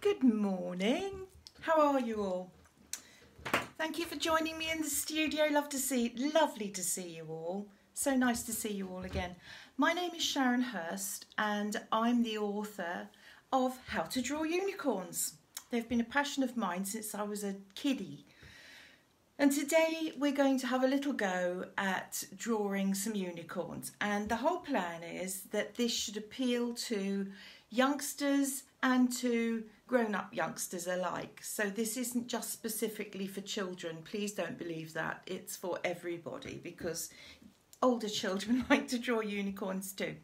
Good morning. How are you all? Thank you for joining me in the studio. Lovely to see you all. So nice to see you all again. My name is Sharon Hurst and I'm the author of How to Draw Unicorns. They've been a passion of mine since I was a kiddie. And today we're going to have a little go at drawing some unicorns. And the whole plan is that this should appeal to youngsters and to grown-up youngsters alike. So this isn't just specifically for children. Please don't believe that. It's for everybody because older children like to draw unicorns too.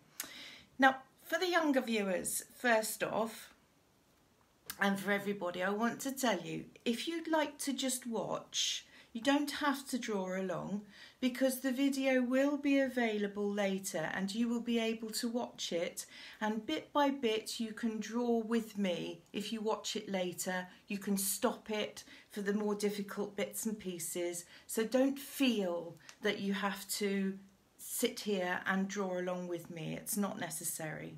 Now, for the younger viewers, first off, and for everybody, I want to tell you, if you'd like to just watch, you don't have to draw along because the video will be available later and you will be able to watch it, and bit by bit you can draw with me. If you watch it later, you can stop it for the more difficult bits and pieces. So don't feel that you have to sit here and draw along with me. It's not necessary.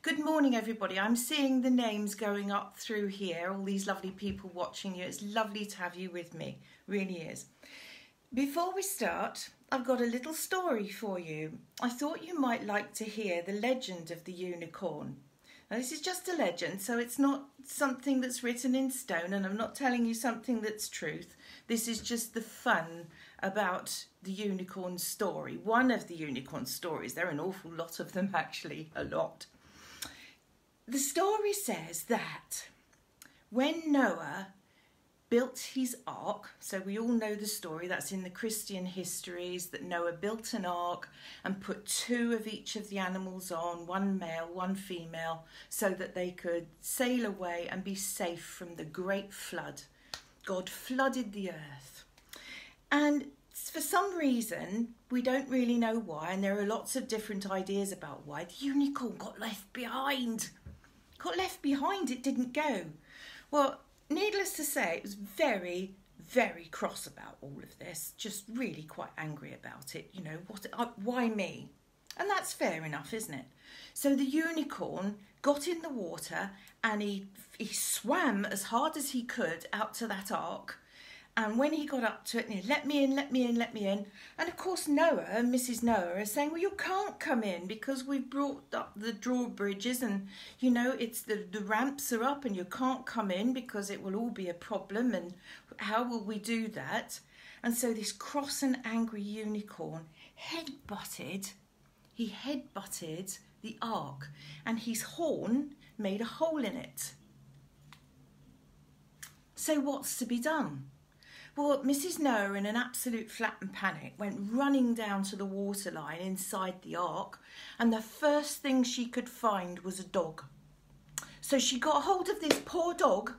Good morning, everybody. I'm seeing the names going up through here, all these lovely people watching you. It's lovely to have you with me, really is. Before we start, I've got a little story for you. I thought you might like to hear the legend of the unicorn. Now, this is just a legend, so it's not something that's written in stone, and I'm not telling you something that's truth. This is just the fun about the unicorn story. One of the unicorn stories. There are an awful lot of them, actually, a lot. The story says that when Noah built his ark, so we all know the story, that's in the Christian histories, that Noah built an ark and put two of each of the animals on, one male, one female, so that they could sail away and be safe from the great flood. God flooded the earth. And for some reason, we don't really know why, and there are lots of different ideas about why, the unicorn got left behind. It didn't go. Well, needless to say, it was very, very cross about all of this, just really quite angry about it. You know, why me? And that's fair enough, isn't it? So the unicorn got in the water and he swam as hard as he could out to that ark. And when he got up to it, he let me in, let me in, let me in. And of course Noah and Mrs. Noah are saying, well, you can't come in because we've brought up the drawbridges and, you know, it's the ramps are up and you can't come in because it will all be a problem, and how will we do that? And so this cross and angry unicorn headbutted the ark, and his horn made a hole in it. So what's to be done? Well, Mrs. Noah, in an absolute flattened panic, went running down to the waterline inside the ark, and the first thing she could find was a dog. So she got hold of this poor dog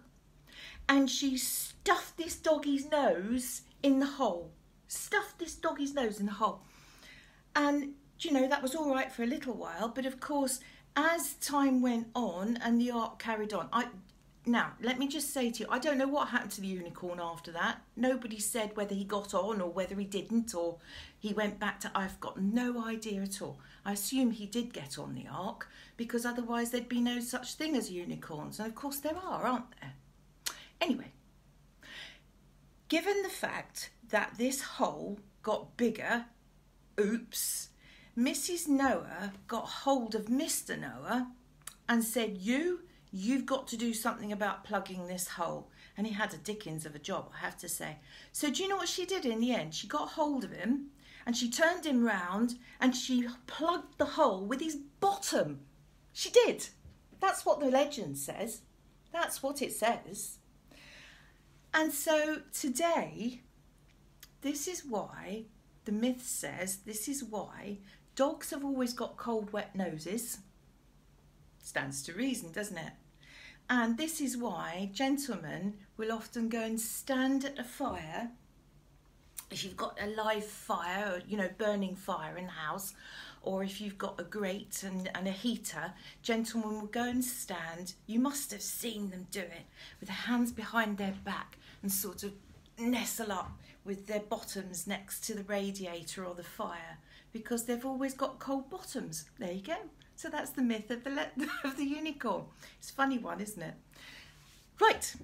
and she stuffed this doggie's nose in the hole. And, you know, that was all right for a little while, but of course, as time went on and the ark carried on, Now, let me just say to you, I don't know what happened to the unicorn after that. Nobody said whether he got on or whether he didn't, or he went back to, I've got no idea at all. I assume he did get on the ark because otherwise there'd be no such thing as unicorns. And of course there are, aren't there? Anyway, given the fact that this hole got bigger, oops, Mrs. Noah got hold of Mr. Noah and said, You've got to do something about plugging this hole. And he had a dickens of a job, I have to say. So do you know what she did in the end? She got hold of him and she turned him round and she plugged the hole with his bottom. She did. That's what the legend says. That's what it says. And so today, this is why, the myth says, this is why dogs have always got cold, wet noses. Stands to reason, doesn't it? And this is why gentlemen will often go and stand at a fire. If you've got a live fire, or, you know, burning fire in the house, or if you've got a grate and a heater, gentlemen will go and stand. You must have seen them do it with their hands behind their back and sort of nestle up with their bottoms next to the radiator or the fire because they've always got cold bottoms. There you go. So that's the myth of the unicorn. It's a funny one, isn't it? Right,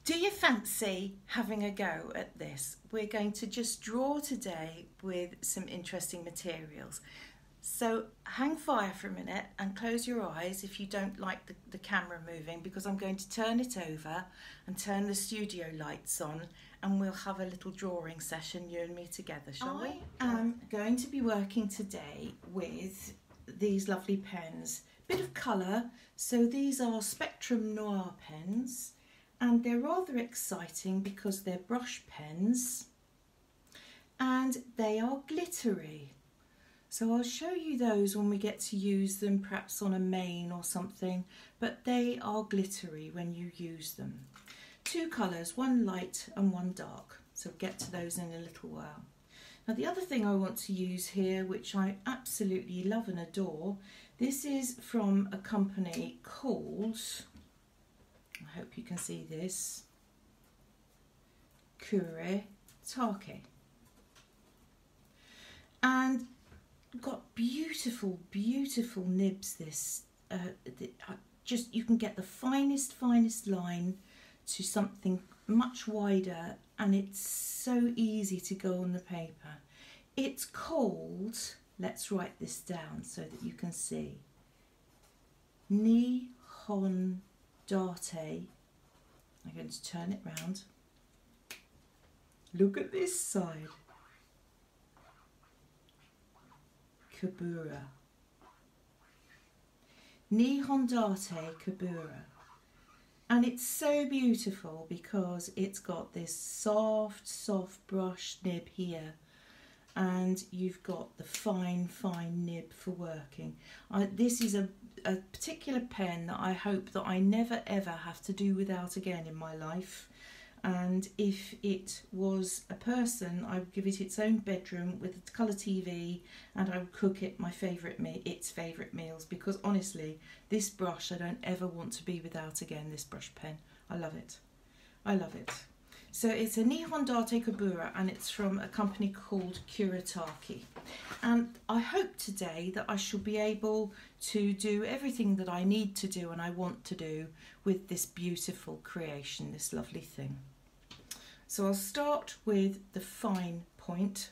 do you fancy having a go at this? We're going to just draw today with some interesting materials. So hang fire for a minute and close your eyes if you don't like the camera moving, because I'm going to turn it over and turn the studio lights on and we'll have a little drawing session, you and me together, shall we? I am going to be working today with these lovely pens. Bit of colour, so these are Spectrum Noir pens and they're rather exciting because they're brush pens and they are glittery. So I'll show you those when we get to use them, perhaps on a mane or something, but they are glittery when you use them. Two colours, one light and one dark, so we'll get to those in a little while. Now the other thing I want to use here, which I absolutely love and adore, this is from a company called, I hope you can see this, Kuretake. And got beautiful, beautiful nibs. This just, you can get the finest line to something much wider, and it's so easy to go on the paper. It's called, let's write this down so that you can see, Nihondate. I'm going to turn it round. Look at this side. Kabura. Nihondate Kabura. And it's so beautiful because it's got this soft brush nib here, and you've got the fine nib for working. This is a particular pen that I hope that I never ever have to do without again in my life. And if it was a person, I would give it its own bedroom with a colour TV, and I would cook it its favourite meals, because honestly, this brush I don't ever want to be without again, this brush pen. I love it. I love it. So it's a Nihondate Kabura and it's from a company called Kuretake. And I hope today that I shall be able to do everything that I need to do and I want to do with this beautiful creation, this lovely thing. So I'll start with the fine point,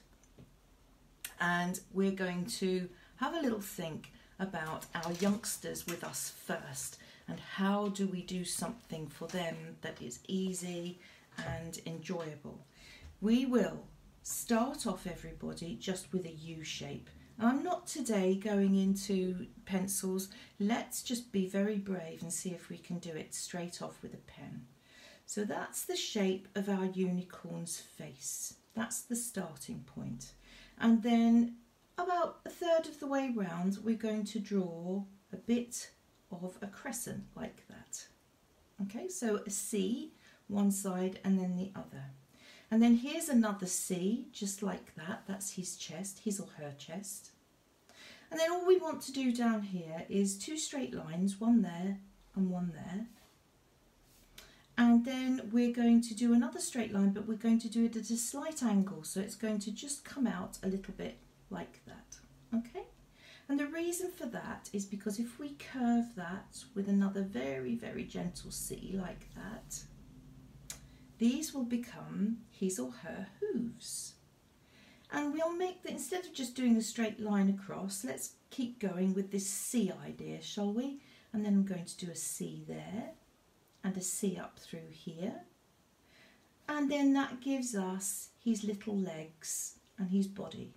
and we're going to have a little think about our youngsters with us first, and how do we do something for them that is easy and enjoyable. We will start off, everybody, just with a U shape. I'm not today going into pencils. Let's just be very brave and see if we can do it straight off with a pen. So that's the shape of our unicorn's face. That's the starting point. And then about a third of the way round, we're going to draw a bit of a crescent like that. Okay, so a C, one side and then the other. And then here's another C, just like that. That's his chest, his or her chest. And then all we want to do down here is two straight lines, one there and one there. And then we're going to do another straight line, but we're going to do it at a slight angle. So it's going to just come out a little bit like that, okay? And the reason for that is because if we curve that with another very gentle C like that, these will become his or her hooves. And we'll make that, instead of just doing a straight line across, let's keep going with this C idea, shall we? And then I'm going to do a C there and a C up through here. And then that gives us his little legs and his body.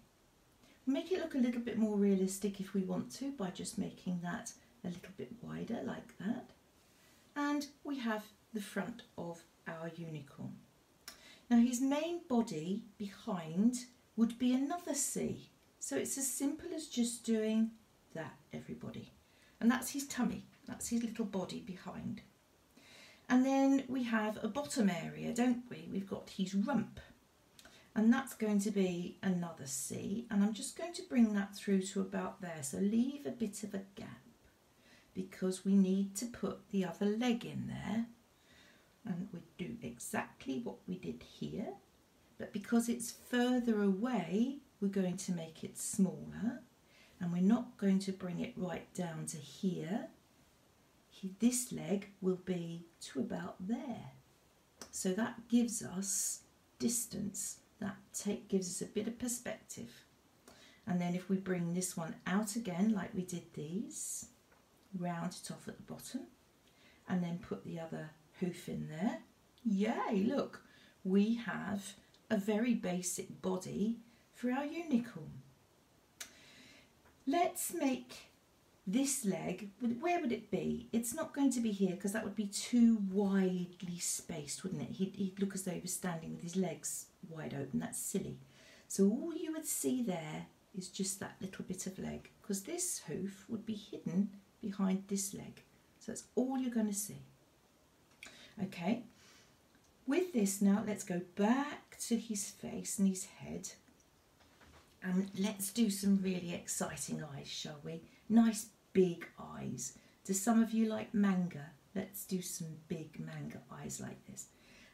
Make it look a little bit more realistic if we want to, by just making that a little bit wider like that. And we have the front of our unicorn. Now his main body behind would be another C. So it's as simple as just doing that, everybody. And that's his tummy, that's his little body behind. And then we have a bottom area, don't we? We've got his rump. And that's going to be another C. And I'm just going to bring that through to about there. So leave a bit of a gap, because we need to put the other leg in there. And we do exactly what we did here. But because it's further away, we're going to make it smaller. And we're not going to bring it right down to here. this leg will be to about there. So that gives us distance. That gives us a bit of perspective. And then if we bring this one out again, like we did these, round it off at the bottom, and then put the other hoof in there. Yay, look, we have a very basic body for our unicorn. Let's make this leg, where would it be? It's not going to be here because that would be too widely spaced, wouldn't it? He'd look as though he was standing with his legs wide open. That's silly. So all you would see there is just that little bit of leg, because this hoof would be hidden behind this leg. So that's all you're going to see. Okay, with this now, let's go back to his face and his head. And let's do some really exciting eyes, shall we? Nice big eyes. Do some of you like manga? Let's do some big manga eyes like this.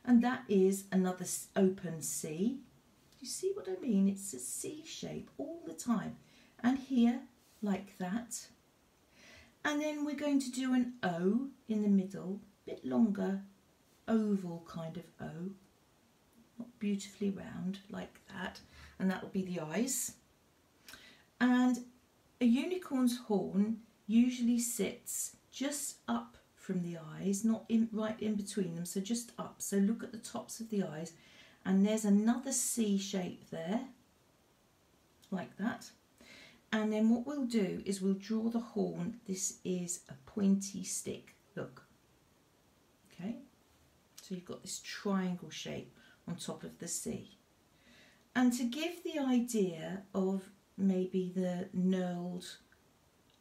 And that is another open C. Do you see what I mean? It's a C shape all the time. And here, like that. And then we're going to do an O in the middle, a bit longer, oval kind of O. Not beautifully round, like that. And that will be the eyes. And a unicorn's horn usually sits just up from the eyes, not right in between them, so just up. So look at the tops of the eyes, and there's another C shape there, like that. And then what we'll do is we'll draw the horn. This is a pointy stick, look. Okay, so you've got this triangle shape on top of the C. And to give the idea of maybe the knurled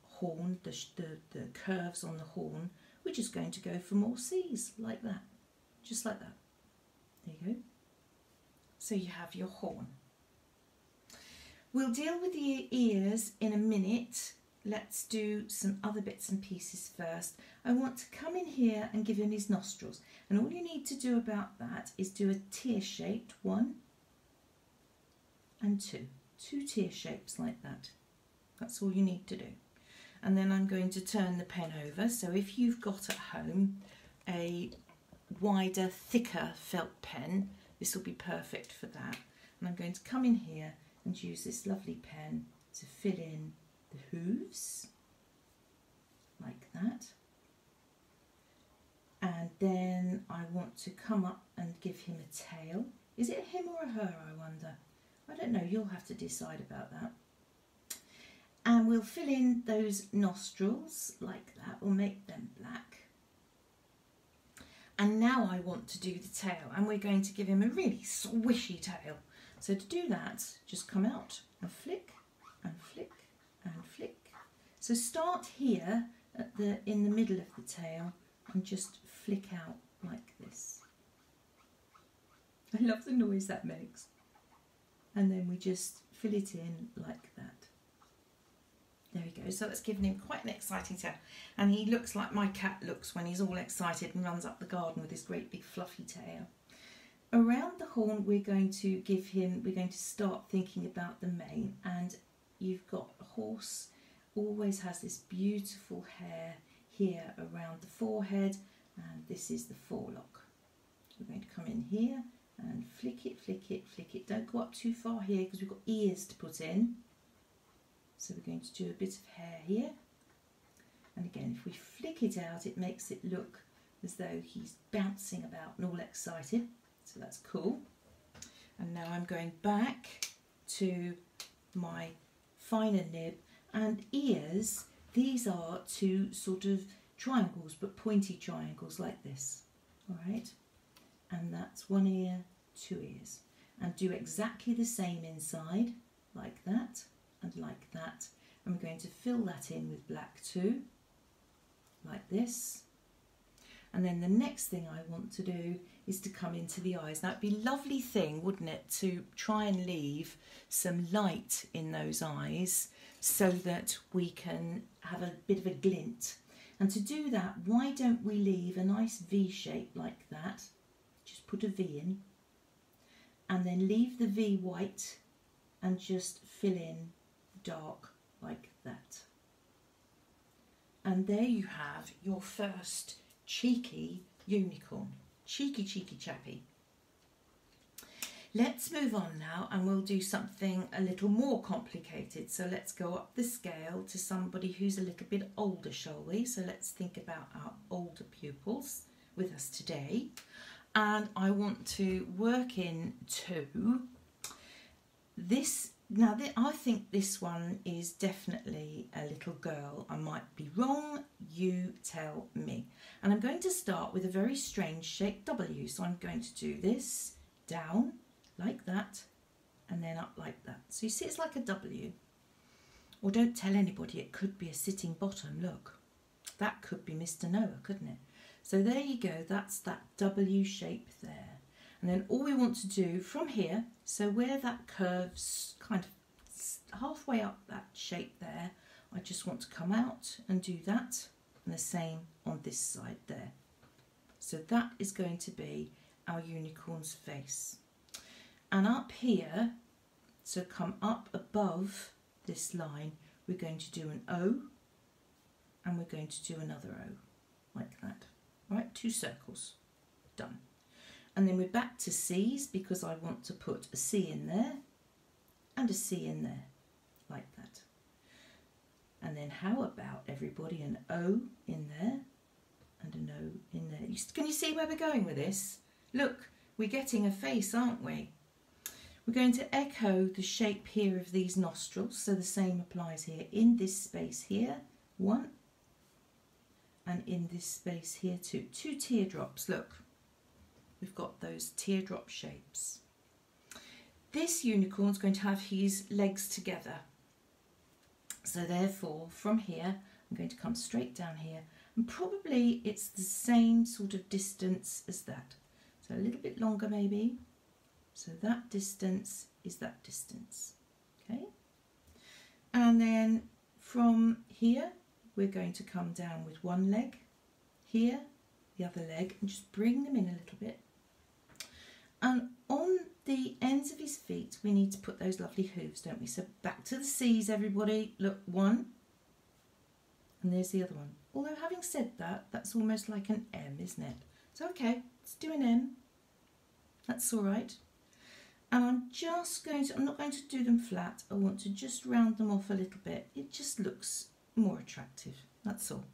horn, the curves on the horn, we're just going to go for more C's, like that, just like that. There you go. So you have your horn. We'll deal with the ears in a minute. Let's do some other bits and pieces first. I want to come in here and give him his nostrils. And all you need to do about that is do a tear-shaped 1 and 2. 2 tear shapes like that. That's all you need to do. And then I'm going to turn the pen over. So if you've got at home a wider, thicker felt pen, this will be perfect for that. And I'm going to come in here and use this lovely pen to fill in the hooves, like that. And then I want to come up and give him a tail. Is it a him or a her, I wonder? I don't know, you'll have to decide about that. And we'll fill in those nostrils like that. We'll make them black. And now I want to do the tail, and we're going to give him a really swishy tail. So to do that, just come out and flick and flick and flick. So start here at in the middle of the tail and just flick out like this. I love the noise that makes. And then we just fill it in like that. There we go. So that's given him quite an exciting tail. And he looks like my cat looks when he's all excited and runs up the garden with his great big fluffy tail. Around the horn, we're going to start thinking about the mane. And you've got a horse, always has this beautiful hair here around the forehead. And this is the forelock. We're going to come in here and flick it, flick it, flick it. Don't go up too far here because we've got ears to put in. So we're going to do a bit of hair here. And again, if we flick it out, it makes it look as though he's bouncing about and all excited. So that's cool. And now I'm going back to my finer nib. And ears, these are 2 sort of triangles, but pointy triangles like this. All right. And that's 1 ear, 2 ears. And do exactly the same inside, like that and like that. And we're going to fill that in with black too, like this. And then the next thing I want to do is to come into the eyes. Now it'd be a lovely thing, wouldn't it, to try and leave some light in those eyes so that we can have a bit of a glint. And to do that, why don't we leave a nice V shape like that? Just put a V in and then leave the V white and just fill in dark like that. And there you have your first cheeky unicorn. Cheeky, cheeky chappy. Let's move on now and we'll do something a little more complicated. So let's go up the scale to somebody who's a little bit older, shall we? So let's think about our older pupils with us today. And I want to work into this. Now, I think this one is definitely a little girl. I might be wrong, you tell me. And I'm going to start with a very strange shaped W. So I'm going to do this down like that and then up like that. So you see it's like a W. Or don't tell anybody, it could be a sitting bottom. Look, that could be Mr. Noah, couldn't it? So there you go, that's that W shape there. And then all we want to do from here, so where that curves kind of halfway up that shape there, I just want to come out and do that, and the same on this side there. So that is going to be our unicorn's face. And up here, so come up above this line, we're going to do an O, and we're going to do another O, like that. Right, 2 circles, done. And then we're back to C's because I want to put a C in there and a C in there, like that. And then how about everybody, an O in there and an O in there. Can you see where we're going with this? Look, we're getting a face, aren't we? We're going to echo the shape here of these nostrils, so the same applies here. In this space here, 1, and in this space here 2. 2 teardrops, look. We've got those teardrop shapes. This unicorn's going to have his legs together. So therefore, from here, I'm going to come straight down here. And probably it's the same sort of distance as that. So a little bit longer maybe. So that distance is that distance. Okay. And then from here, we're going to come down with one leg. Here, the other leg, and just bring them in a little bit. And on the ends of his feet, we need to put those lovely hooves, don't we? So back to the C's, everybody. Look, 1, and there's the other one. Although having said that, that's almost like an M, isn't it? So okay, let's do an M. That's all right. And I'm just going to, I'm not going to do them flat. I want to just round them off a little bit. It just looks more attractive. That's all.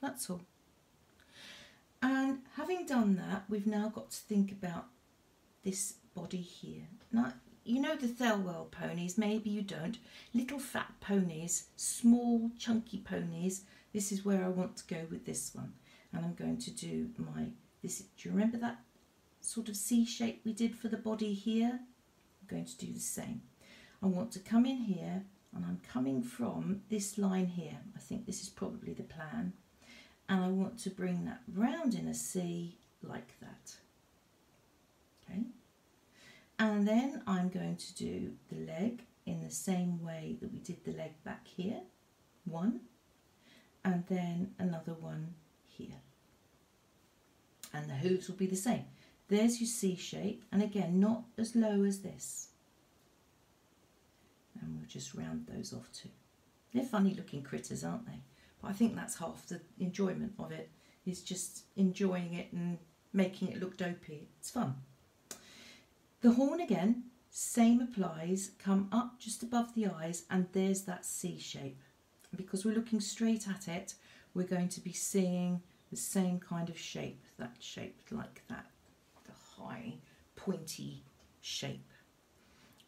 That's all. And having done that, we've now got to think about this body here. Now, you know the Thelwell ponies, maybe you don't. Little fat ponies, small chunky ponies. This is where I want to go with this one. And I'm going to do my, this. Do you remember that sort of C shape we did for the body here? I'm going to do the same. I want to come in here, and I'm coming from this line here. I think this is probably the plan. And I want to bring that round in a C like that. Okay. And then I'm going to do the leg in the same way that we did the leg back here. 1, and then another one here. And the hooves will be the same. There's your C shape, and again, not as low as this. And we'll just round those off too. They're funny looking critters, aren't they? But I think that's half the enjoyment of it, is just enjoying it and making it look dopey. It's fun. The horn again, same applies, come up just above the eyes, and there's that C shape. And because we're looking straight at it, we're going to be seeing the same kind of shape, that shape like that, the high pointy shape.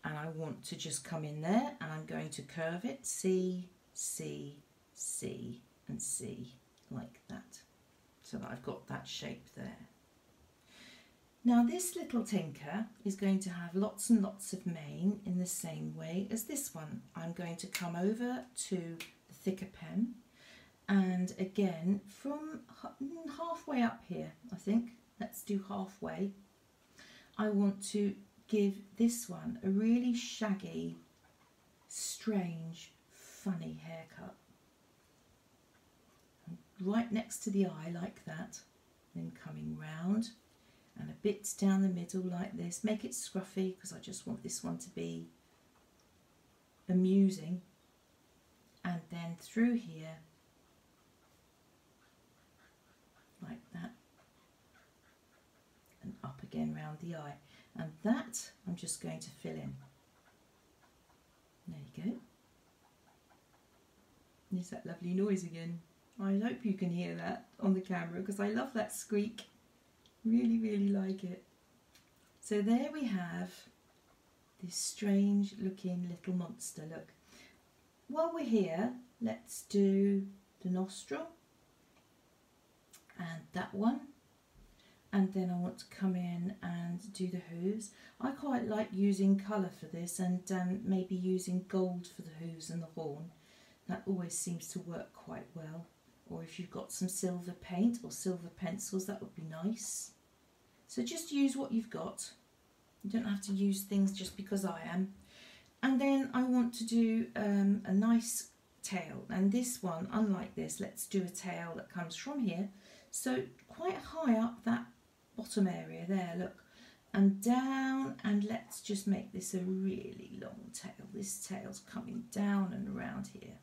And I want to just come in there, and I'm going to curve it, C, C, C, and C, like that, so that I've got that shape there. Now this little tinker is going to have lots and lots of mane in the same way as this one. I'm going to come over to the thicker pen, and again from halfway up here, I think, let's do halfway, I want to give this one a really shaggy, strange, funny haircut. And right next to the eye like that, then coming round and a bit down the middle like this. Make it scruffy because I just want this one to be amusing. And then through here again round the eye. And that I'm just going to fill in. There you go. There's that lovely noise again. I hope you can hear that on the camera because I love that squeak. Really, really like it. So there we have this strange looking little monster. Look. While we're here, let's do the nostril and that one. And then I want to come in and do the hooves. I quite like using colour for this and maybe using gold for the hooves and the horn. That always seems to work quite well. Or if you've got some silver paint or silver pencils, that would be nice. So just use what you've got. You don't have to use things just because I am. And then I want to do a nice tail. And this one, unlike this, let's do a tail that comes from here. So quite high up that bottom area there, look. And down, and let's just make this a really long tail. This tail's coming down and around here.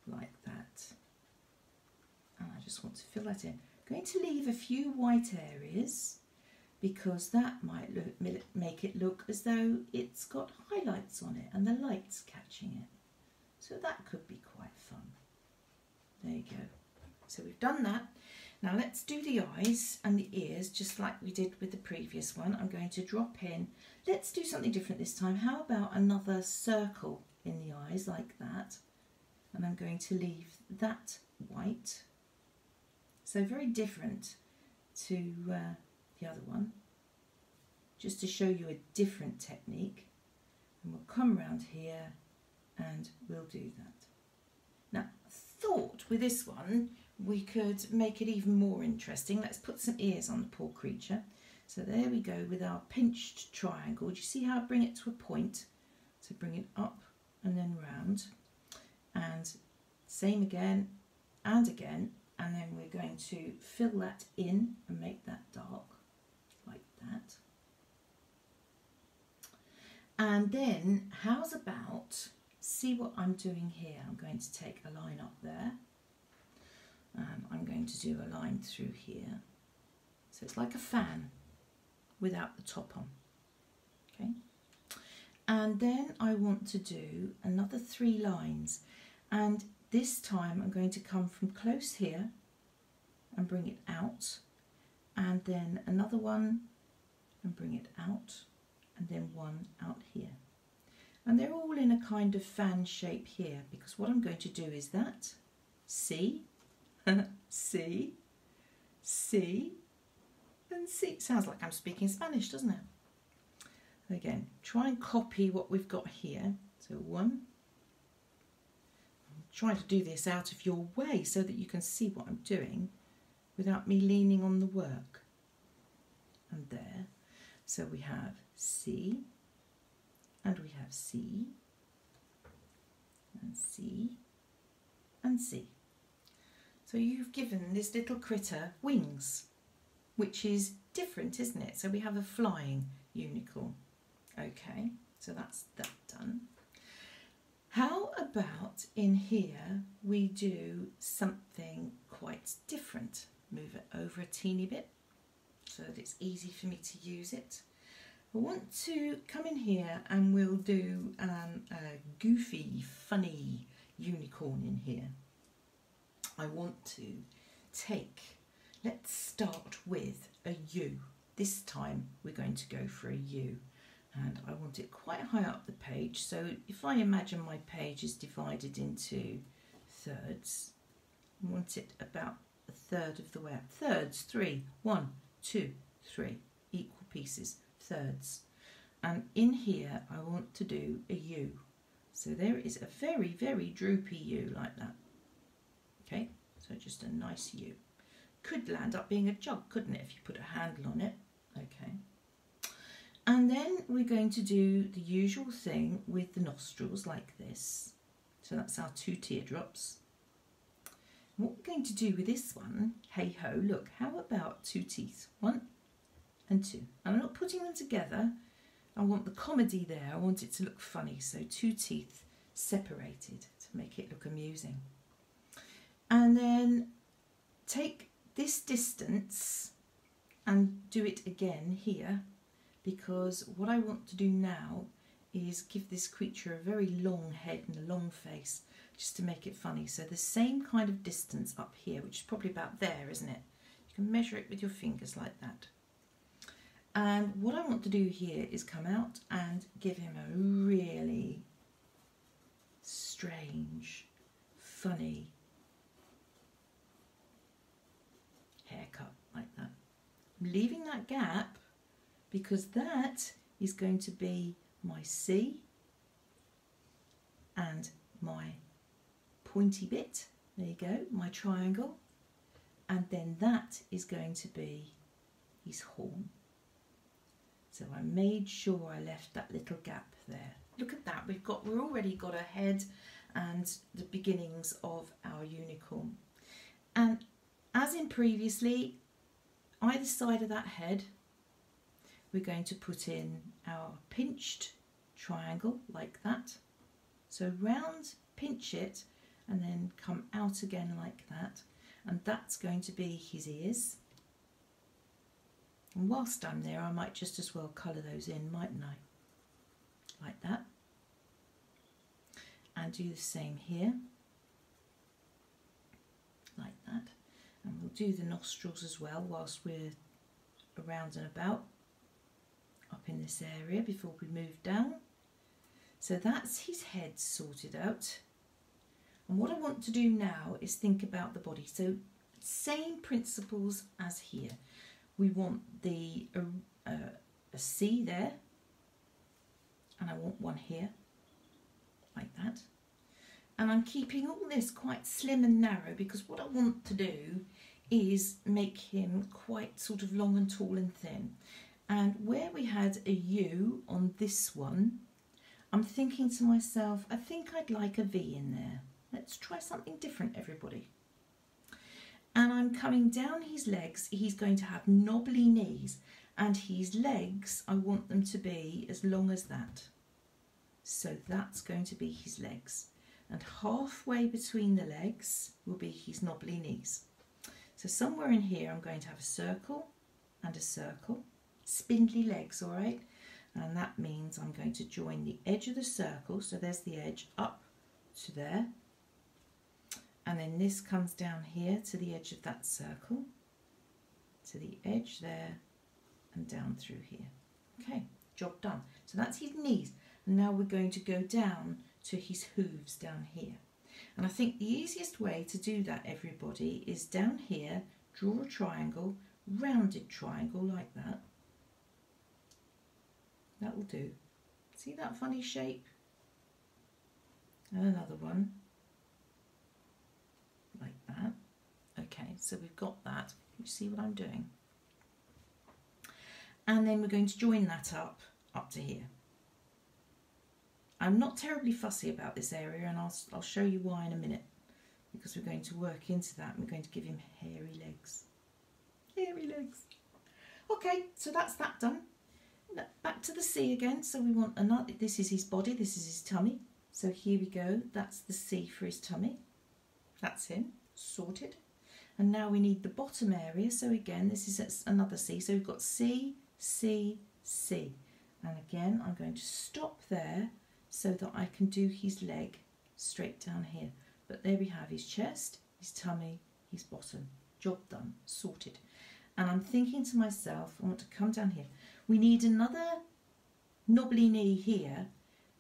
Like that. And I just want to fill that in. I'm going to leave a few white areas because that might make it look as though it's got highlights on it and the light's catching it. So that could be quite fun. There you go. So we've done that. Now let's do the eyes and the ears just like we did with the previous one. I'm going to drop in. Let's do something different this time. How about another circle in the eyes like that? And I'm going to leave that white. So very different to the other one. Just to show you a different technique. And we'll come around here and we'll do that. Now, I thought with this one we could make it even more interesting. Let's put some ears on the poor creature. So there we go with our pinched triangle. Do you see how I bring it to a point? So bring it up and then round. And same again and again, and then we're going to fill that in and make that dark like that. And then how's about, see what I'm doing here. I'm going to take a line up there and I'm going to do a line through here. So it's like a fan without the top on. Okay. And then I want to do another 3 lines, and this time I'm going to come from close here and bring it out, and then another one and bring it out, and then one out here. And they're all in a kind of fan shape here because what I'm going to do is that, see, see, see, and see. Sounds like I'm speaking Spanish, doesn't it? Again, try and copy what we've got here. So one. I'm trying to do this out of your way so that you can see what I'm doing without me leaning on the work. And there. So we have C, and we have C, and C, and C. So you've given this little critter wings, which is different, isn't it? So we have a flying unicorn. Okay, so that's that done. How about in here we do something quite different? Move it over a teeny bit so that it's easy for me to use it. I want to come in here and we'll do a goofy, funny unicorn in here. I want to take, let's start with a U. This time we're going to go for a U. And I want it quite high up the page. So if I imagine my page is divided into thirds, I want it about a third of the way up. Thirds, 3, 1, 2, 3, equal pieces, thirds. And in here I want to do a U. So there is a very, very droopy U like that. Okay, so just a nice U. Could land up being a jug, couldn't it, if you put a handle on it? Okay. And then we're going to do the usual thing with the nostrils like this. So that's our 2 teardrops. What we're going to do with this one, hey ho, look, how about 2 teeth? 1 and 2. And I'm not putting them together. I want the comedy there. I want it to look funny. So 2 teeth separated to make it look amusing. And then take this distance and do it again here, because what I want to do now is give this creature a very long head and a long face, just to make it funny. So the same kind of distance up here, which is probably about there, isn't it? You can measure it with your fingers like that. And what I want to do here is come out and give him a really strange, funny haircut like that. I'm leaving that gap because that is going to be my C and my pointy bit. There you go, my triangle. And then that is going to be his horn. So I made sure I left that little gap there. Look at that, we've already got a head and the beginnings of our unicorn. And as in previously, either side of that head, we're going to put in our pinched triangle like that. So round, pinch it, and then come out again like that. And that's going to be his ears. And whilst I'm there, I might just as well colour those in, mightn't I? Like that. And do the same here. Like that. And we'll do the nostrils as well whilst we're around and about up in this area before we move down. So that's his head sorted out. And what I want to do now is think about the body. So same principles as here. We want a C there, and I want one here, like that. And I'm keeping all this quite slim and narrow because what I want to do is make him quite sort of long and tall and thin. And where we had a U on this one, I'm thinking to myself, I think I'd like a V in there. Let's try something different, everybody. And I'm coming down his legs. He's going to have knobbly knees, and his legs, I want them to be as long as that. So that's going to be his legs. And halfway between the legs will be his knobbly knees. So somewhere in here I'm going to have a circle and a circle. Spindly legs, all right? And that means I'm going to join the edge of the circle, so there's the edge, up to there. And then this comes down here to the edge of that circle, to the edge there, and down through here. Okay, job done. So that's his knees. And now we're going to go down to his hooves down here. And I think the easiest way to do that, everybody, is down here, draw a triangle, rounded triangle like that. That will do. See that funny shape? And another one. Like that. Okay, so we've got that. You see what I'm doing? And then we're going to join that up to here. I'm not terribly fussy about this area, and I'll show you why in a minute, because we're going to work into that and we're going to give him hairy legs. Hairy legs. Okay, so that's that done. Back to the C again. So we want another, this is his body, this is his tummy. So here we go, that's the C for his tummy. That's him, sorted. And now we need the bottom area. So again, this is another C. So we've got C, C, C. And again, I'm going to stop there so that I can do his leg straight down here. But there we have his chest, his tummy, his bottom. Job done, sorted. And I'm thinking to myself, I want to come down here. We need another knobbly knee here.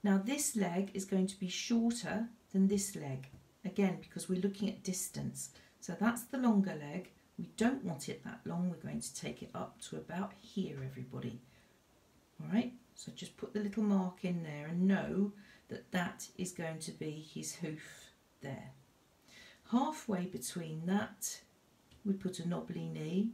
Now this leg is going to be shorter than this leg. Again, because we're looking at distance. So that's the longer leg. We don't want it that long. We're going to take it up to about here, everybody. All right, so just put the little mark in there and know that that is going to be his hoof there. Halfway between that, we put a knobbly knee.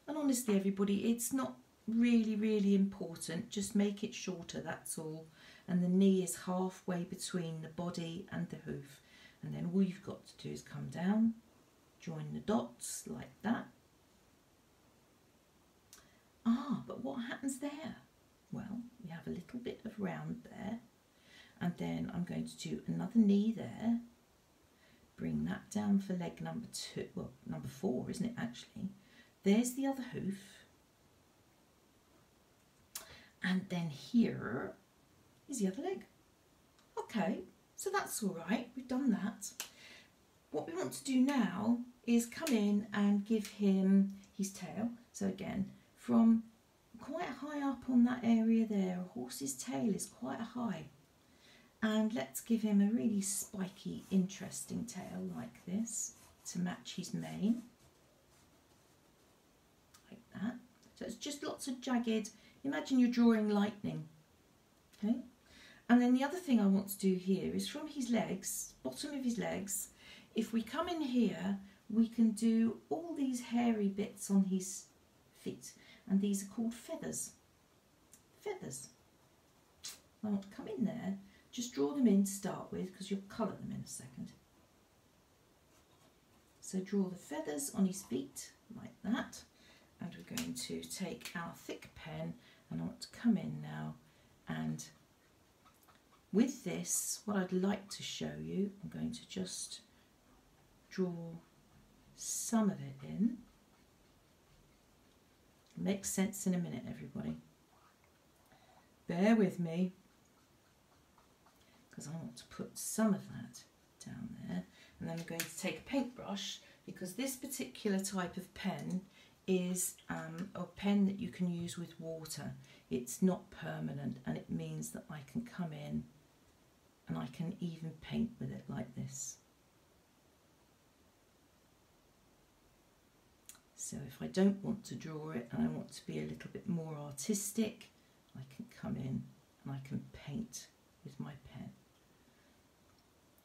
And honestly, everybody, it's not really important. Just make it shorter, that's all. And the knee is halfway between the body and the hoof. And then all you've got to do is come down, join the dots like that. Ah, but what happens there? Well, we have a little bit of round there. And then I'm going to do another knee there. Bring that down for leg number 2, well, number 4, isn't it actually? there's the other hoof. And then here is the other leg. Okay, so that's all right, we've done that. What we want to do now is come in and give him his tail. So again, from quite high up on that area there, a horse's tail is quite high. And let's give him a really spiky, interesting tail like this to match his mane. Like that. So it's just lots of jagged. Imagine you're drawing lightning. Okay. And then the other thing I want to do here is from his legs, bottom of his legs, if we come in here, we can do all these hairy bits on his feet. And these are called feathers. Feathers. I want to come in there, just draw them in to start with, because you'll colour them in a second. So draw the feathers on his feet, like that. And we're going to take our thick pen, and I want to come in now, and with this, what I'd like to show you, I'm going to just draw some of it in. Makes sense in a minute, everybody. Bear with me, because I want to put some of that down there. And then I'm going to take a paintbrush, because this particular type of pen is a pen that you can use with water. It's not permanent, and it means that I can come in and I can even paint with it like this. So if I don't want to draw it and I want to be a little bit more artistic, I can come in and I can paint with my pen.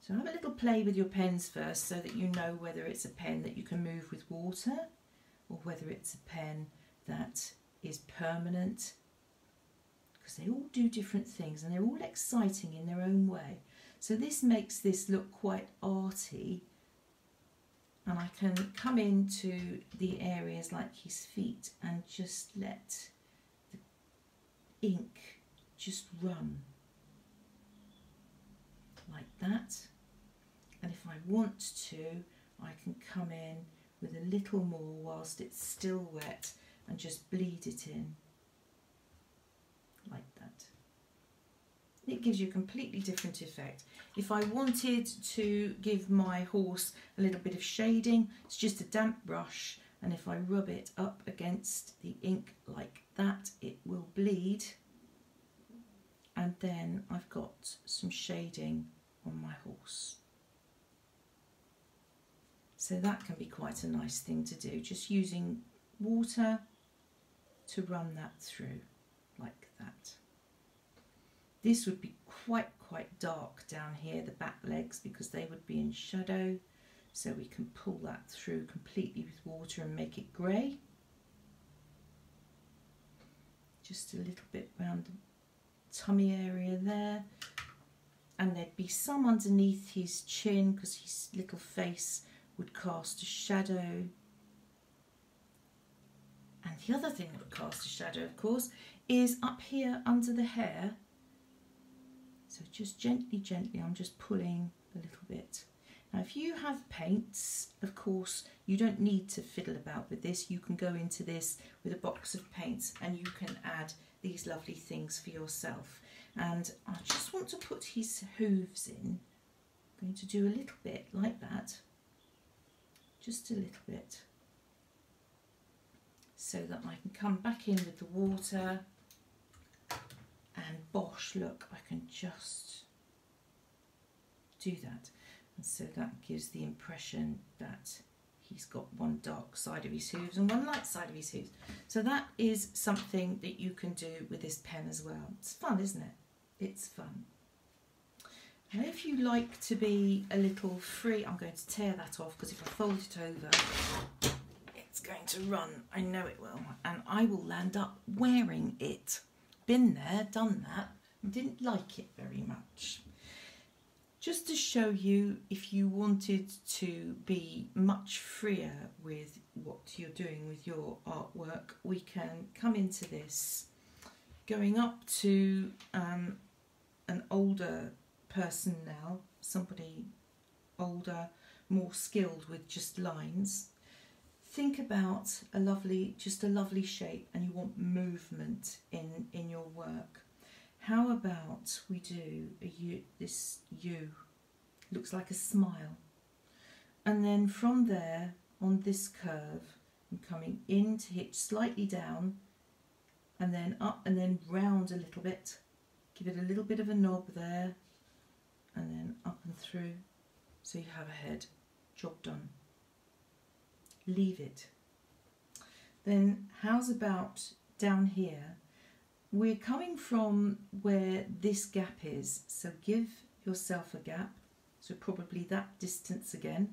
So have a little play with your pens first, so that you know whether it's a pen that you can move with water or whether it's a pen that is permanent, because they all do different things and they're all exciting in their own way. So this makes this look quite arty, and I can come into the areas like his feet and just let the ink just run like that. And if I want to, I can come in with a little more whilst it's still wet and just bleed it in like that. It gives you a completely different effect. If I wanted to give my horse a little bit of shading, it's just a damp brush, and if I rub it up against the ink like that, it will bleed, and then I've got some shading on my horse. So that can be quite a nice thing to do, just using water to run that through like that. This would be quite dark down here, the back legs, because they would be in shadow. So we can pull that through completely with water and make it grey. Just a little bit around the tummy area there. And there'd be some underneath his chin, because his little face would cast a shadow. And the other thing that would cast a shadow, of course, is up here under the hair. So just gently, I'm just pulling a little bit. Now if you have paints, of course, you don't need to fiddle about with this. You can go into this with a box of paints and you can add these lovely things for yourself. And I just want to put his hooves in. I'm going to do a little bit like that. Just a little bit. So that I can come back in with the water. And bosh, look, I can just do that. And so that gives the impression that he's got one dark side of his hooves and one light side of his hooves. So that is something that you can do with this pen as well. It's fun, isn't it? It's fun. Now if you like to be a little free, I'm going to tear that off, because if I fold it over, it's going to run. I know it will. And I will land up wearing it. Been there, done that, and didn't like it very much. Just to show you, if you wanted to be much freer with what you're doing with your artwork, we can come into this, going up to an older person now, somebody older, more skilled with just lines. think about just a lovely shape, and you want movement in your work. How about we do this U, looks like a smile, and then from there on this curve I'm coming in to hit slightly down and then up and then round a little bit, give it a little bit of a knob there and then up and through, so you have a head. Job done. Leave it. Then how's about down here? We're coming from where this gap is, so give yourself a gap, so probably that distance again,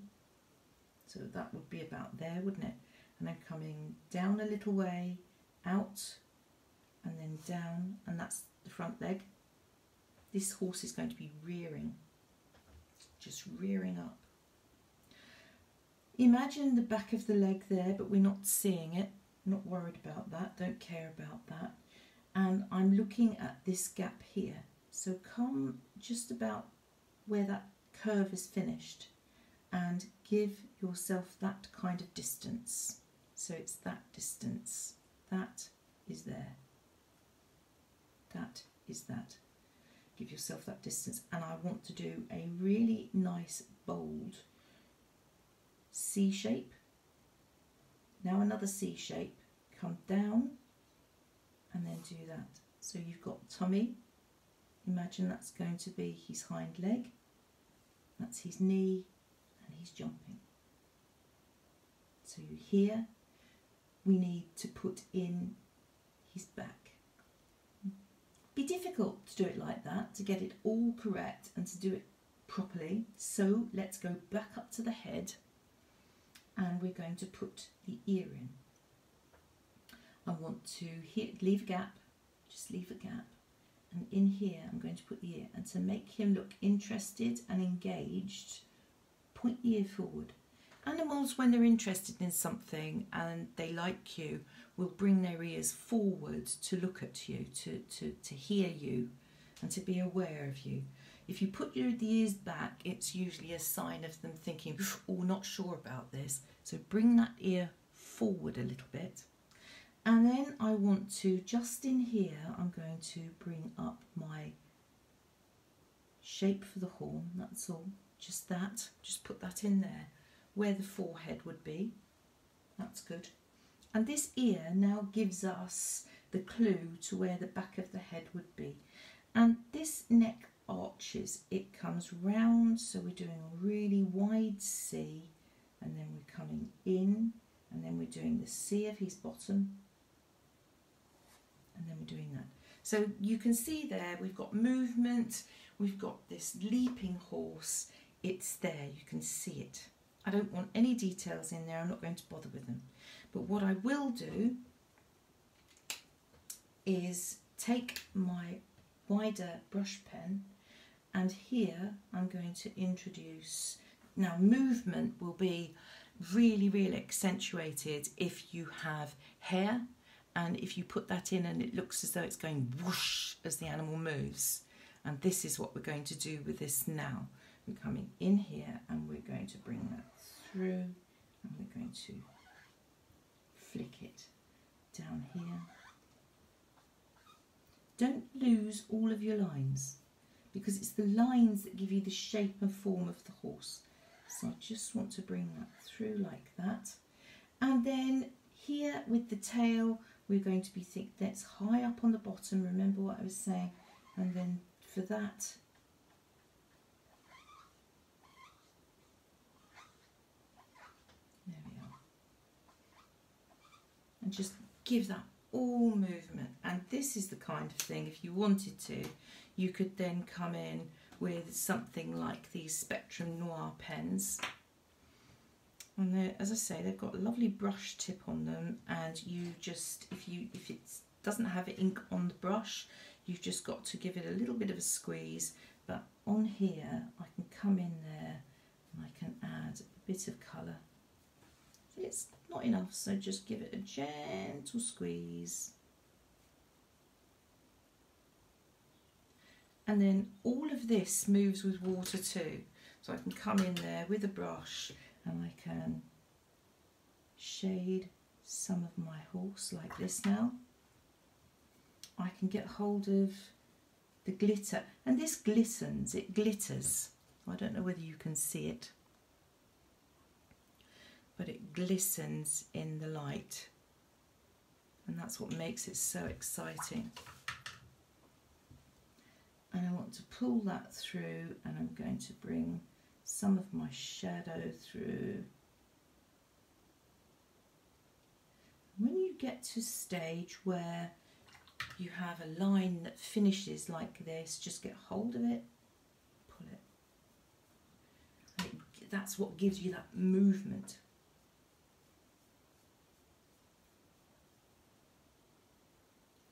so that would be about there, wouldn't it? And then coming down a little way, out and then down, and that's the front leg. This horse is going to be rearing, just rearing up. Imagine the back of the leg there, but we're not seeing it, not worried about that, don't care about that. And I'm looking at this gap here, so come just about where that curve is finished and give yourself that kind of distance. So it's that distance, that is there, that is that. Give yourself that distance, and I want to do a really nice bold C shape. Now another C shape, come down and then do that. So you've got tummy, imagine that's going to be his hind leg, that's his knee, and he's jumping. So here we need to put in his back. Be difficult to do it like that, to get it all correct and to do it properly. So let's go back up to the head and we're going to put the ear in. I want to leave a gap, just leave a gap, and in here I'm going to put the ear, and to make him look interested and engaged, point the ear forward. Animals, when they're interested in something and they like you, will bring their ears forward to look at you, to hear you and to be aware of you. If you put the ears back, it's usually a sign of them thinking, oh, not sure about this. So bring that ear forward a little bit. And then I want to, just in here, I'm going to bring up my shape for the horn, that's all. Just that, just put that in there, where the forehead would be. That's good. And this ear now gives us the clue to where the back of the head would be. And this neck arches, it comes round, so we're doing a really wide C, and then we're coming in, and then we're doing the C of his bottom, and then we're doing that. So you can see there we've got movement, we've got this leaping horse, it's there, you can see it. I don't want any details in there, I'm not going to bother with them. But what I will do is take my wider brush pen, and here I'm going to introduce, now movement will be really, really accentuated if you have hair, and if you put that in and it looks as though it's going whoosh as the animal moves. And this is what we're going to do with this now. We're coming in here and we're going to bring that through, and we're going to flick it down here. Don't lose all of your lines, because it's the lines that give you the shape and form of the horse. So I just want to bring that through like that. And then here with the tail, we're going to be that's high up on the bottom, remember what I was saying, and then for that, there we are. And just give that all movement. And this is the kind of thing, if you wanted to, you could then come in with something like these Spectrum Noir pens. And as I say, they've got a lovely brush tip on them, and you just, if it doesn't have ink on the brush, you've just got to give it a little bit of a squeeze. But on here, I can come in there and I can add a bit of colour. It's not enough, so just give it a gentle squeeze. And then all of this moves with water too. So I can come in there with a brush and I can shade some of my horse like this now. I can get hold of the glitter, and this glistens, it glitters. I don't know whether you can see it, but it glistens in the light, and that's what makes it so exciting. And I want to pull that through, and I'm going to bring some of my shadow through. When you get to a stage where you have a line that finishes like this, just get hold of it, pull it. That's what gives you that movement.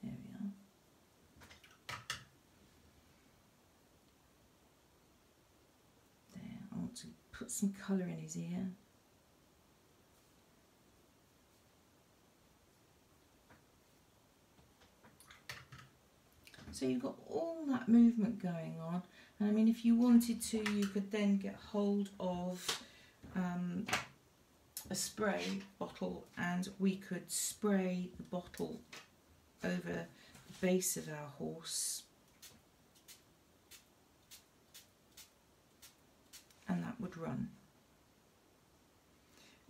There we are. There, I want to put some colour in his ear. So you've got all that movement going on. And I mean, if you wanted to, you could then get hold of a spray bottle, and we could spray the bottle over the base of our horse. And that would run.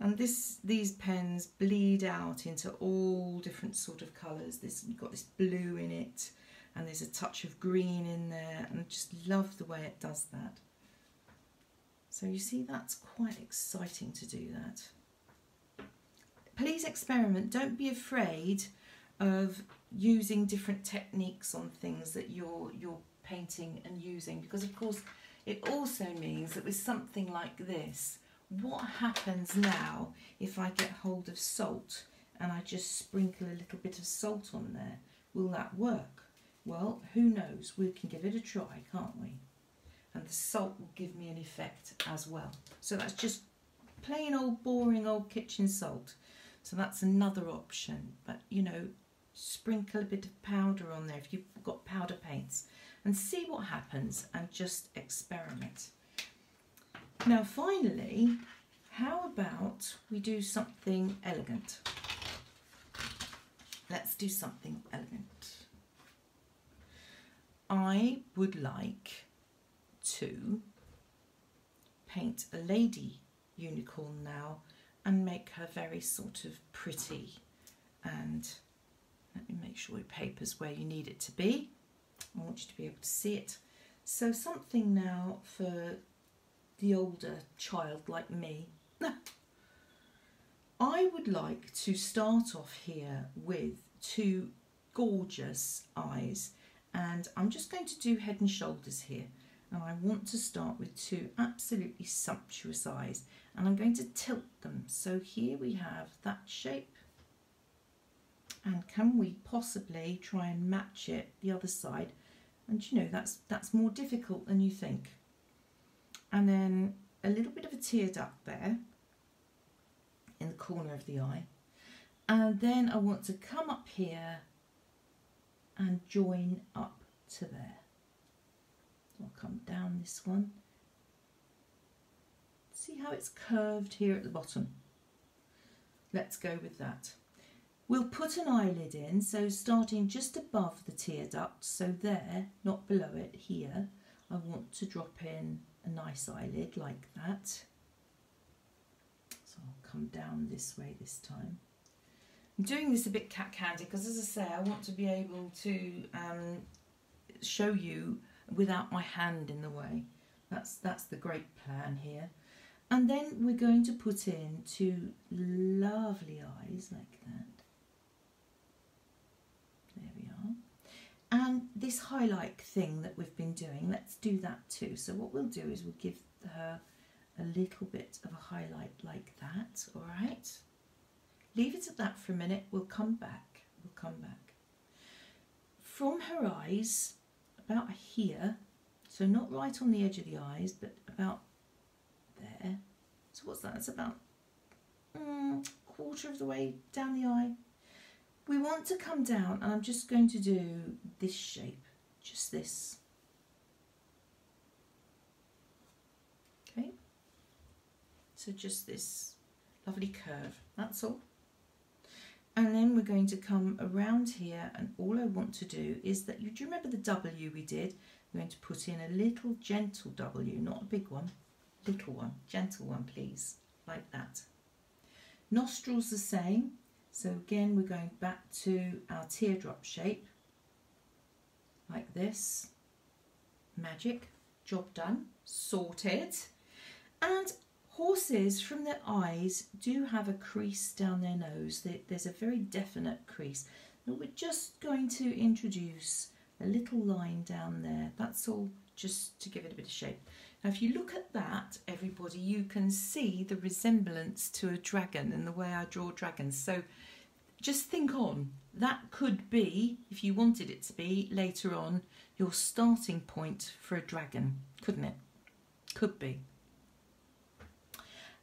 And these pens bleed out into all different sort of colours. You've got this blue in it, and there's a touch of green in there, and I just love the way it does that. So you see, that's quite exciting to do that. Please experiment. Don't be afraid of using different techniques on things that you're painting and using, because of course it also means that with something like this, what happens now if I get hold of salt and I just sprinkle a little bit of salt on there? Will that work? Well, who knows? We can give it a try, can't we? And the salt will give me an effect as well. So that's just plain old boring old kitchen salt. So that's another option. But you know, sprinkle a bit of powder on there if you've got powder paints, and see what happens, and just experiment. Now finally, how about we do something elegant? Let's do something elegant. I would like to paint a lady unicorn now and make her very sort of pretty. And let me make sure your paper's where you need it to be. I want you to be able to see it. So something now for the older child like me. I would like to start off here with two gorgeous eyes, and I'm just going to do head and shoulders here, and I want to start with two absolutely sumptuous eyes, and I'm going to tilt them. So here we have that shape, and can we possibly try and match it the other side? And you know, that's more difficult than you think. And then a little bit of a tear duct there in the corner of the eye, and then I want to come up here and join up to there. So I'll come down this one. See how it's curved here at the bottom? Let's go with that. We'll put an eyelid in, so starting just above the tear duct, so there, not below it, here, I want to drop in a nice eyelid like that. So I'll come down this way this time. I'm doing this a bit cat-handed because, as I say, I want to be able to show you without my hand in the way. That's the great plan here. And then we're going to put in two lovely eyes like that. There we are. And this highlight thing that we've been doing, let's do that too. So what we'll do is we'll give her a little bit of a highlight like that, all right? Leave it at that for a minute, we'll come back, From her eyes, about here, so not right on the edge of the eyes, but about there. So what's that? It's about quarter of the way down the eye. We want to come down, and I'm just going to do this shape, just this. Okay, so just this lovely curve, that's all. And then we're going to come around here, and all I want to do is that, do you remember the W we did? We're going to put in a little gentle W, not a big one, little one, gentle one please, like that. Nostrils the same, so again we're going back to our teardrop shape, like this. Magic, job done, sorted. And horses, from their eyes, do have a crease down their nose. There's a very definite crease. And we're just going to introduce a little line down there. That's all, just to give it a bit of shape. Now if you look at that, everybody, you can see the resemblance to a dragon and the way I draw dragons. So just think on, that could be, if you wanted it to be, later on, your starting point for a dragon, couldn't it? Could be.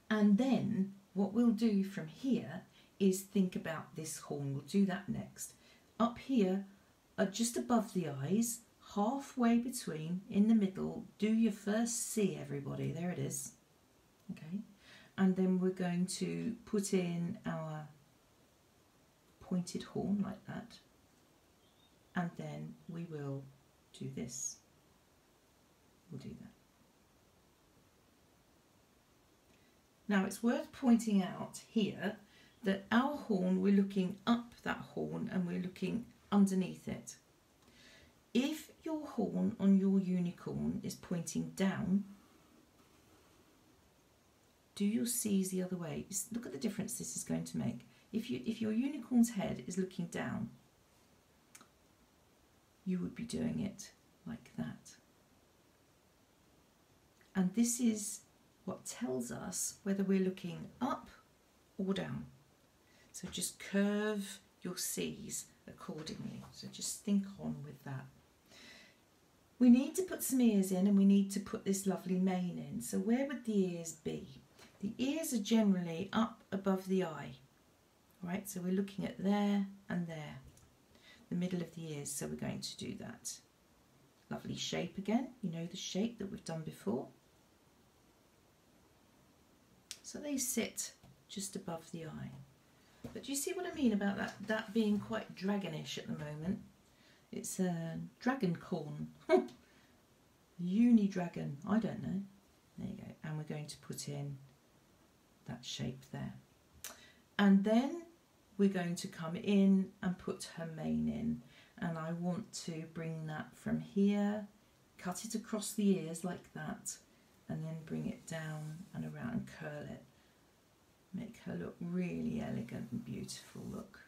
And then what we'll do from here is think about this horn. We'll do that next. Up here, just above the eyes, halfway between, in the middle, do your first C, everybody. There it is. Okay. And then we're going to put in our pointed horn like that. And then we will do this. We'll do that. Now it's worth pointing out here that our horn, we're looking up that horn and we're looking underneath it. If your horn on your unicorn is pointing down, do your C's the other way. Look at the difference this is going to make. If your unicorn's head is looking down, you would be doing it like that. And this is what tells us whether we're looking up or down. So just curve your C's accordingly. So just think on with that. We need to put some ears in, and we need to put this lovely mane in. So where would the ears be? The ears are generally up above the eye. Right, so we're looking at there and there, the middle of the ears. So we're going to do that. Lovely shape again, you know the shape that we've done before. So they sit just above the eye. But do you see what I mean about that being quite dragonish at the moment? It's a dragon corn. Uni-dragon, I don't know. There you go. And we're going to put in that shape there. And then we're going to come in and put her mane in. And I want to bring that from here, cut it across the ears like that, and then bring it down and around and curl it. Make her look really elegant and beautiful, look.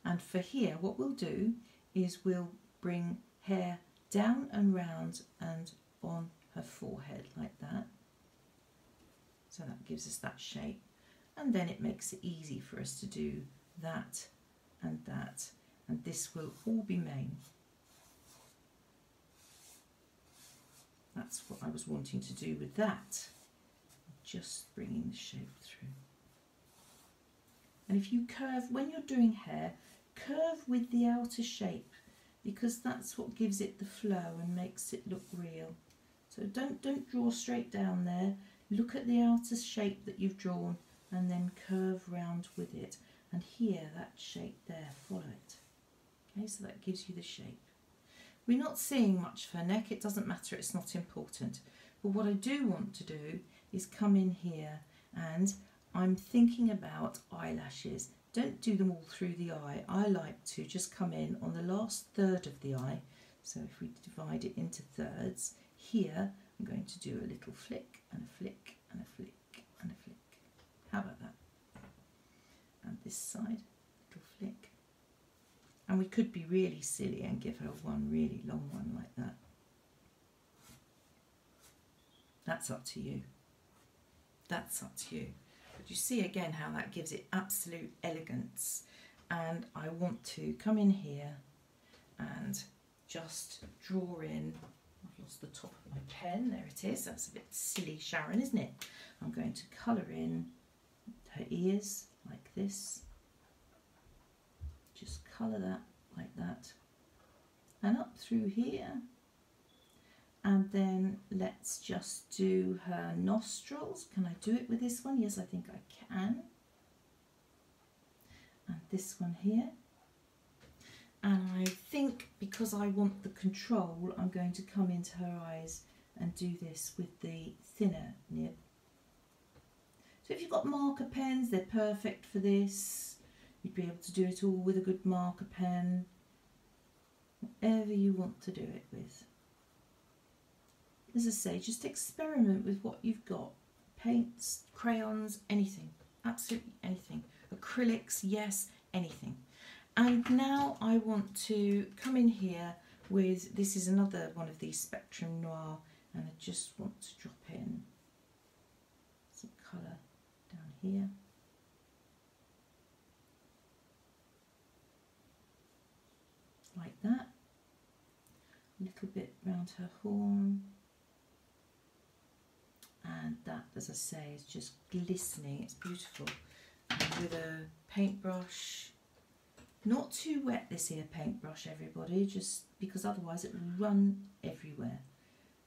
And for here, what we'll do is we'll bring hair down and round and on her forehead like that. So that gives us that shape. And then it makes it easy for us to do that and that. And this will all be mane. That's what I was wanting to do with that. Just bringing the shape through. And if you curve, when you're doing hair, curve with the outer shape, because that's what gives it the flow and makes it look real. So don't draw straight down there. Look at the outer shape that you've drawn and then curve round with it. And here, that shape there, follow it. Okay, so that gives you the shape. We're not seeing much of her neck, it doesn't matter, it's not important. But what I do want to do is come in here, and I'm thinking about eyelashes. Don't do them all through the eye. I like to just come in on the last third of the eye. So if we divide it into thirds, here I'm going to do a little flick and a flick and a flick and a flick. How about that? And this side, little flick. And we could be really silly and give her one really long one like that. That's up to you. That's up to you. But you see again how that gives it absolute elegance. And I want to come in here and just draw in. I've lost the top of my pen. There it is. That's a bit silly, Sharon, isn't it? I'm going to colour in her ears like this. Just colour that like that. And up through here. And then let's just do her nostrils. Can I do it with this one? Yes, I think I can. And this one here. And I think because I want the control, I'm going to come into her eyes and do this with the thinner nib. So if you've got marker pens, they're perfect for this. You'd be able to do it all with a good marker pen. Whatever you want to do it with. As I say, just experiment with what you've got. Paints, crayons, anything. Absolutely anything. Acrylics, yes, anything. And now I want to come in here with, this is another one of these Spectrum Noir, and I just want to drop in some colour down here. Like that. A little bit round her horn. And that, as I say, is just glistening. It's beautiful. And with a paintbrush, not too wet this here paintbrush, everybody, just because otherwise it will run everywhere.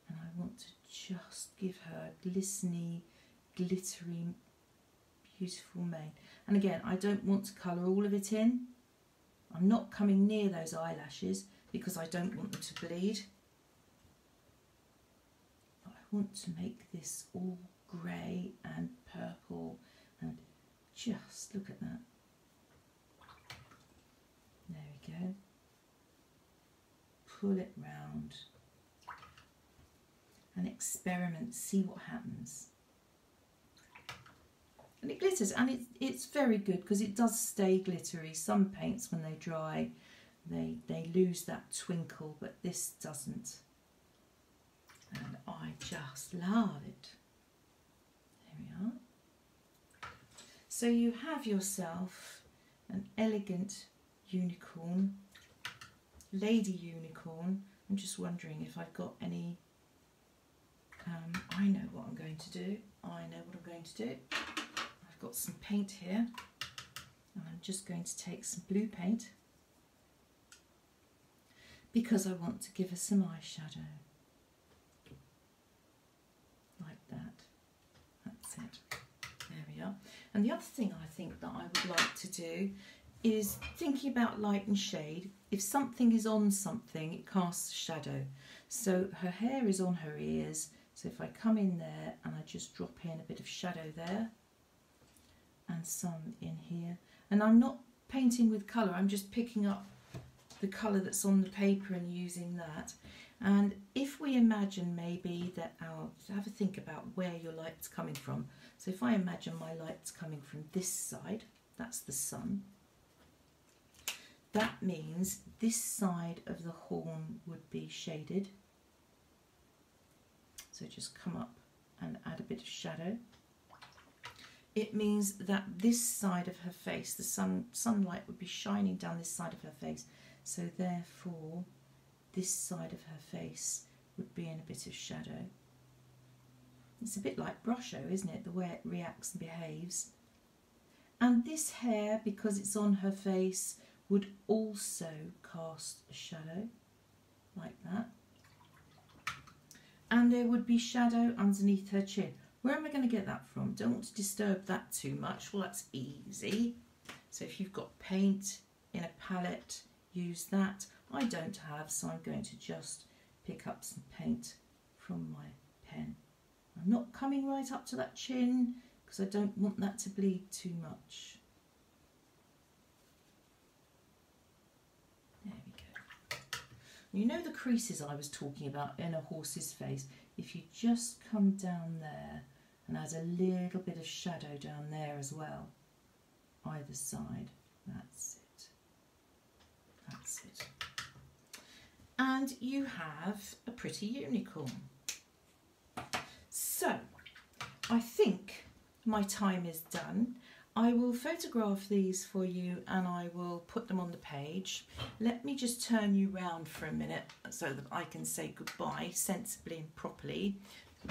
And I want to just give her a glistening, glittery, beautiful mane. And again, I don't want to colour all of it in. I'm not coming near those eyelashes because I don't want them to bleed. But I want to make this all grey and purple and just look at that. There we go. Pull it round and experiment, see what happens. And it glitters, and it's very good because it does stay glittery. Some paints, when they dry, they lose that twinkle, but this doesn't. And I just love it. There we are. So you have yourself an elegant unicorn, lady unicorn. I'm just wondering if I've got any, I know what I'm going to do. I know what I'm going to do. I've got some paint here, and I'm just going to take some blue paint because I want to give her some eyeshadow. Like that. That's it. There we are. And the other thing I think that I would like to do is thinking about light and shade. If something is on something, it casts a shadow. So her hair is on her ears, so if I come in there and I just drop in a bit of shadow there and some in here, and I'm not painting with colour, I'm just picking up the colour that's on the paper and using that. And if we imagine maybe that have a think about where your light's coming from. So if I imagine my light's coming from this side, that's the sun, that means this side of the horn would be shaded. So just come up and add a bit of shadow. It means that this side of her face, the sunlight would be shining down this side of her face. So therefore, this side of her face would be in a bit of shadow. It's a bit like Brusho, isn't it? The way it reacts and behaves. And this hair, because it's on her face, would also cast a shadow, like that. And there would be shadow underneath her chin. Where am I going to get that from? Don't want to disturb that too much. Well, that's easy. So if you've got paint in a palette, use that. I don't have, so I'm going to just pick up some paint from my pen. I'm not coming right up to that chin because I don't want that to bleed too much. There we go. You know the creases I was talking about in a horse's face? If you just come down there and add a little bit of shadow down there as well, either side, that's it. That's it. And you have a pretty unicorn. So, I think my time is done. I will photograph these for you and I will put them on the page. Let me just turn you round for a minute so that I can say goodbye sensibly and properly.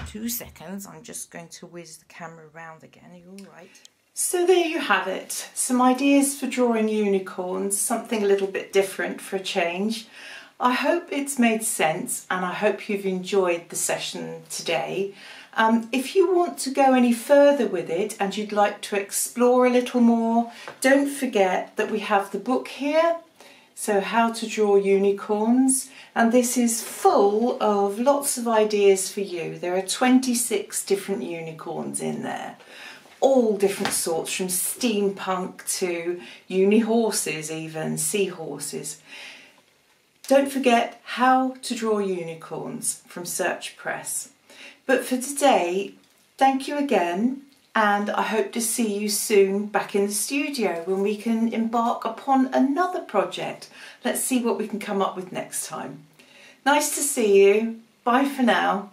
2 seconds, I'm just going to whiz the camera around again. Are you all right? So there you have it. Some ideas for drawing unicorns, something a little bit different for a change. I hope it's made sense and I hope you've enjoyed the session today. If you want to go any further with it and you'd like to explore a little more, don't forget that we have the book here, so How to Draw Unicorns, and this is full of lots of ideas for you. There are 26 different unicorns in there, all different sorts, from steampunk to uni-horses, even seahorses. Don't forget How to Draw Unicorns from Search Press. But for today, thank you again, and I hope to see you soon back in the studio when we can embark upon another project. Let's see what we can come up with next time. Nice to see you. Bye for now.